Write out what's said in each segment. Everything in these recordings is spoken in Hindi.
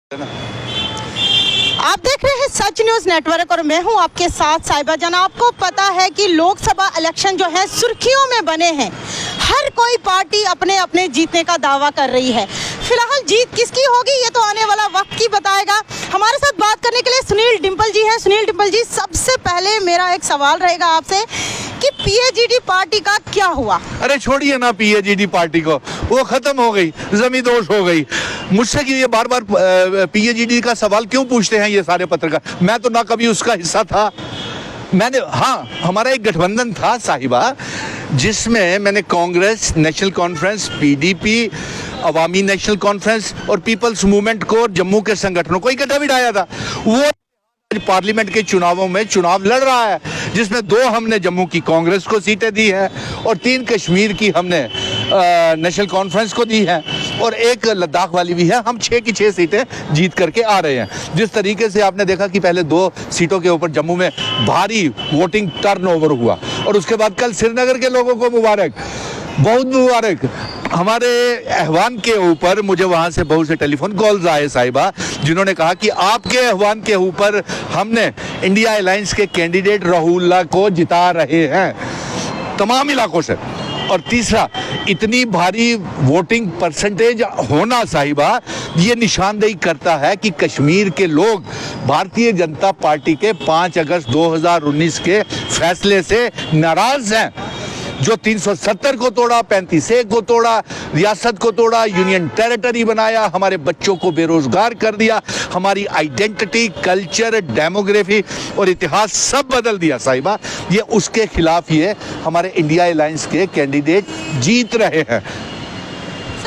आप देख रहे हैं सच न्यूज नेटवर्क और मैं हूं आपके साथ साहिबा जाना। आपको पता है कि लोकसभा इलेक्शन जो है सुर्खियों में बने हैं। हर कोई पार्टी अपने अपने जीतने का दावा कर रही है। फिलहाल जीत किसकी होगी ये तो आने वाला वक्त ही बताएगा। हमारे साथ बात करने के लिए सुनील डिम्पल जी हैं। सुनील डिम्पल जी, सबसे पहले मेरा एक सवाल रहेगा आपसे कि पीएजीडी पार्टी का क्या हुआ? अरे छोड़िए ना पीएजीडी पार्टी को, वो खत्म हो गई, जमींदोज हो गई। मुझसे कि ये बार बार पीएजीडी का सवाल क्यों पूछते हैं ये सारे पत्रकार? मैं तो ना कभी उसका हिस्सा था। हमारा एक गठबंधन था साहिबा, जिसमें मैंने कांग्रेस, नेशनल कॉन्फ्रेंस, पीडीपी, अवामी नेशनल कॉन्फ्रेंस और पीपल्स मूवमेंट को, जम्मू के संगठनों को इकट्ठा बिठाया था। वो पार्लियामेंट के चुनावों में चुनाव लड़ रहा है, जिसमें 2 हमने जम्मू की कांग्रेस को सीटें दी हैं और 3 कश्मीर की हमने नेशनल कॉन्फ्रेंस को दी है और 1 लद्दाख वाली भी है। हम 6 की 6 सीटें जीत करके आ रहे हैं। जिस तरीके से आपने देखा कि पहले 2 सीटों के ऊपर जम्मू में भारी वोटिंग टर्नओवर हुआ और उसके बाद कल श्रीनगर के लोगों को मुबारक, बहुत मुबारक। हमारे ahवान के ऊपर मुझे वहां से बहुत से टेलीफोन कॉल्स आए साहिबा, जिन्होंने कहा कि आपके ahवान के ऊपर हमने इंडिया अलायंस के कैंडिडेट राहुल्ला को जिता रहे हैं तमाम इलाकों से। और तीसरा, इतनी भारी वोटिंग परसेंटेज होना साहिबा, ये निशानदेही करता है कि कश्मीर के लोग भारतीय जनता पार्टी के 5 अगस्त 2019 के फैसले से नाराज हैं, जो 370 को तोड़ा, 35A को तोड़ा, रियासत को तोड़ा, यूनियन टेरिटरी बनाया, हमारे बच्चों को बेरोजगार कर दिया, हमारी आइडेंटिटी, कल्चर, डेमोग्राफी और इतिहास सब बदल दिया साहिबा। ये उसके खिलाफ ये हमारे इंडिया अलायंस के कैंडिडेट जीत रहे हैं।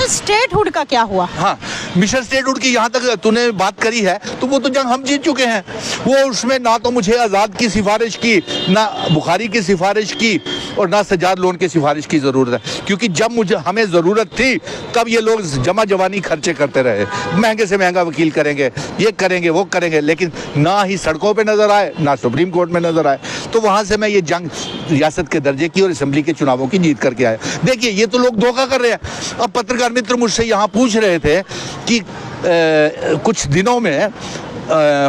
स्टेटहुड का क्या हुआ? हाँ, मिशन स्टेटहुड की यहाँ तक तूने बात करी है, तो वो तो जंग हम जीत चुके हैं। वो उसमें ना तो मुझे आज़ाद की सिफारिश की, ना बुखारी की सिफारिश की और ना सजाद लोन की सिफारिश की ज़रूरत है, क्योंकि जब मुझे हमें ज़रूरत थी तब ये लोग जमा जवानी खर्चे करते रहे। महंगे से महंगा वकील करेंगे, ये करेंगे, वो करेंगे, लेकिन ना ही सड़कों पर नज़र आए, ना सुप्रीम कोर्ट में नज़र आए। तो वहाँ से मैं ये जंग रियासत के दर्जे की और असम्बली के चुनावों की जीत करके आया। देखिए, ये तो लोग धोखा कर रहे हैं। अब पत्रकार मित्र मुझसे यहाँ पूछ रहे थे कि कुछ दिनों में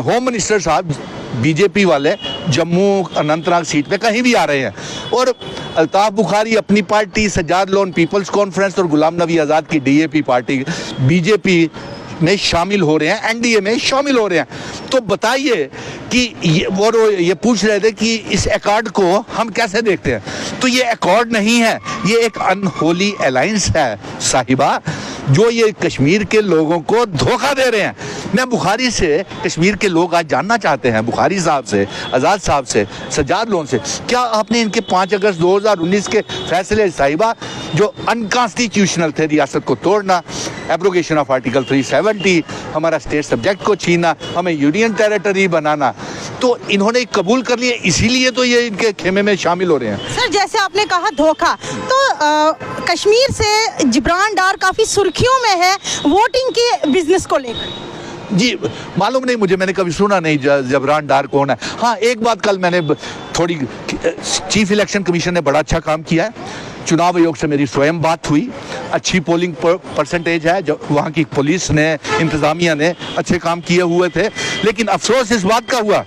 होम मिनिस्टर साहब बीजेपी वाले जम्मू अनंतनाग सीट पे कहीं भी आ रहे हैं और Altaf Bukhari Apni party, Sajjad Lone People's Conference और गुलाम नबी आज़ाद की डीएपी पार्टी बीजेपी में शामिल हो रहे हैं, एनडीए में शामिल हो रहे हैं। तो बताइए कि ये पूछ रहे थे कि इस अकॉर्ड को हम कैसे देखते हैं। तो ये अकॉर्ड नहीं है, ये एक अनहोली अलायंस है साहिबा, जो ये कश्मीर के लोगों को धोखा दे रहे हैं। मैं बुखारी से, कश्मीर के लोग आज जानना चाहते हैं बुखारी साहब से, आज़ाद साहब से, सज्जाद लोन से, क्या आपने इनके 5 अगस्त 2019 के फैसले साहिबा, जो अनकॉन्स्टिट्यूशनल थे, रियासत को तोड़ना, एब्रोगेशन ऑफ आर्टिकल 370, हमारा स्टेट सब्जेक्ट को छीना, हमें यूनियन टेरिटरी बनाना, तो इन्होंने कबूल कर लिए, इसीलिए तो ये इनके खेमे में शामिल हो रहे हैं। सर, जैसे आपने कहा धोखा, तो कश्मीर से जिब्रान डार काफ़ी सुर्खियों में है वोटिंग के बिजनेस को लेकर। जी, मालूम नहीं मुझे, मैंने कभी सुना नहीं जबरान डार कौन है। हाँ, एक बात कल मैंने थोड़ी, चीफ इलेक्शन कमीशन ने बड़ा अच्छा काम किया है। चुनाव आयोग से मेरी स्वयं बात हुई, अच्छी पोलिंग परसेंटेज है, जो वहाँ की पुलिस ने, इंतज़ामिया ने अच्छे काम किए हुए थे। लेकिन अफसोस इस बात का हुआ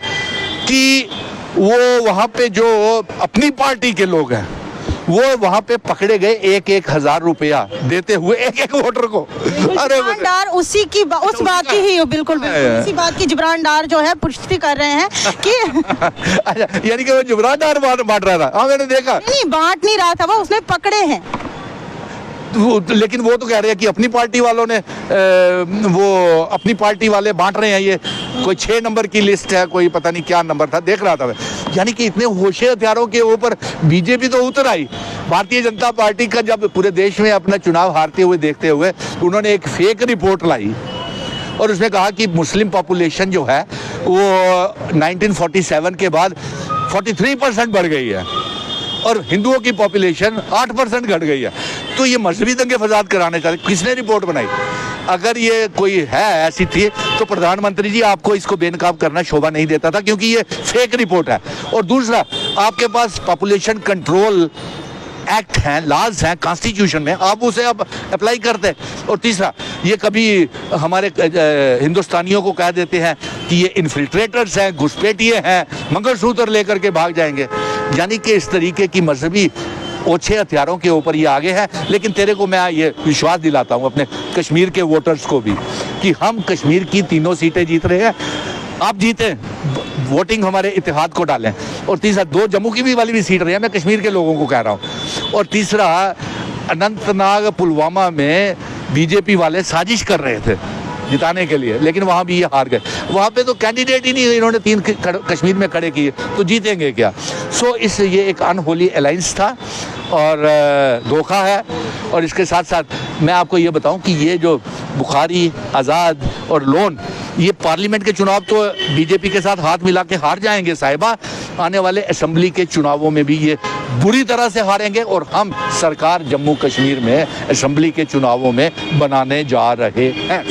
कि वो वहाँ पे जो अपनी पार्टी के लोग हैं वो वहाँ पे पकड़े गए 1,000 रुपया देते हुए एक वोटर को। अरे डार उस बात की ही बिल्कुल उसी बात की जिब्रान डार जो है पुष्टि कर रहे हैं कि अच्छा, यानी कि वो जिब्रान डार बांट रहा था। हाँ, मैंने देखा। नहीं, बांट नहीं रहा था वो, उसने पकड़े हैं। लेकिन वो तो कह रहे हैं कि अपनी पार्टी वालों ने, वो अपनी पार्टी वाले बांट रहे हैं। ये कोई 6 नंबर की लिस्ट है, कोई पता नहीं क्या नंबर था, देख रहा था मैं। यानी कि इतने होशे हथियारों के ऊपर बीजेपी तो उतर आई। भारतीय जनता पार्टी का जब पूरे देश में अपना चुनाव हारते हुए देखते हुए उन्होंने एक फेक रिपोर्ट लाई और उसमें कहा कि मुस्लिम पॉपुलेशन जो है वो 1947 के बाद 43% बढ़ गई है और हिंदुओं की पॉपुलेशन 8% घट गई है। तो ये मजहबी दंगे फसाद कराने चाहते। किसने रिपोर्ट बनाई? अगर ये कोई है ऐसी थी तो प्रधानमंत्री जी आपको इसको बेनकाब करना शोभा नहीं देता था, क्योंकि ये फेक रिपोर्ट है। और दूसरा, आपके पास पॉपुलेशन कंट्रोल एक्ट हैं, लॉज हैं कॉन्स्टिट्यूशन में, आप उसे अब अप्लाई करते हैं। और तीसरा, ये कभी हमारे हिंदुस्तानियों को कह देते हैं कि ये इन्फिल्ट्रेटर्स हैं, घुसपैठिए हैं, मंगलसूत्र लेकर के भाग जाएंगे। यानी कि इस तरीके की मजहबी ओछे हथियारों के ऊपर ये आगे है। लेकिन तेरे को मैं ये विश्वास दिलाता हूँ अपने कश्मीर के वोटर्स को भी कि हम कश्मीर की तीनों सीटें जीत रहे हैं। आप जीते, वोटिंग हमारे इत्तेहाद को डालें। और तीसरा, 2 जम्मू की भी वाली भी सीट रही है, मैं कश्मीर के लोगों को कह रहा हूँ। और तीसरा, अनंतनाग पुलवामा में बीजेपी वाले साजिश कर रहे थे जिताने के लिए, लेकिन वहाँ भी ये हार गए। वहाँ पे तो कैंडिडेट ही नहीं, इन्होंने 3 कश्मीर में खड़े किए, तो जीतेंगे क्या। सो ये एक अनहोली अलायंस था और धोखा है। और इसके साथ साथ मैं आपको ये बताऊं कि ये जो बुखारी, आज़ाद और लोन, ये पार्लियामेंट के चुनाव तो बीजेपी के साथ हाथ मिला के हार जाएंगे साहिबा, आने वाले असेंबली के चुनावों में भी ये बुरी तरह से हारेंगे। और हम सरकार जम्मू कश्मीर में असेंबली के चुनावों में बनाने जा रहे हैं।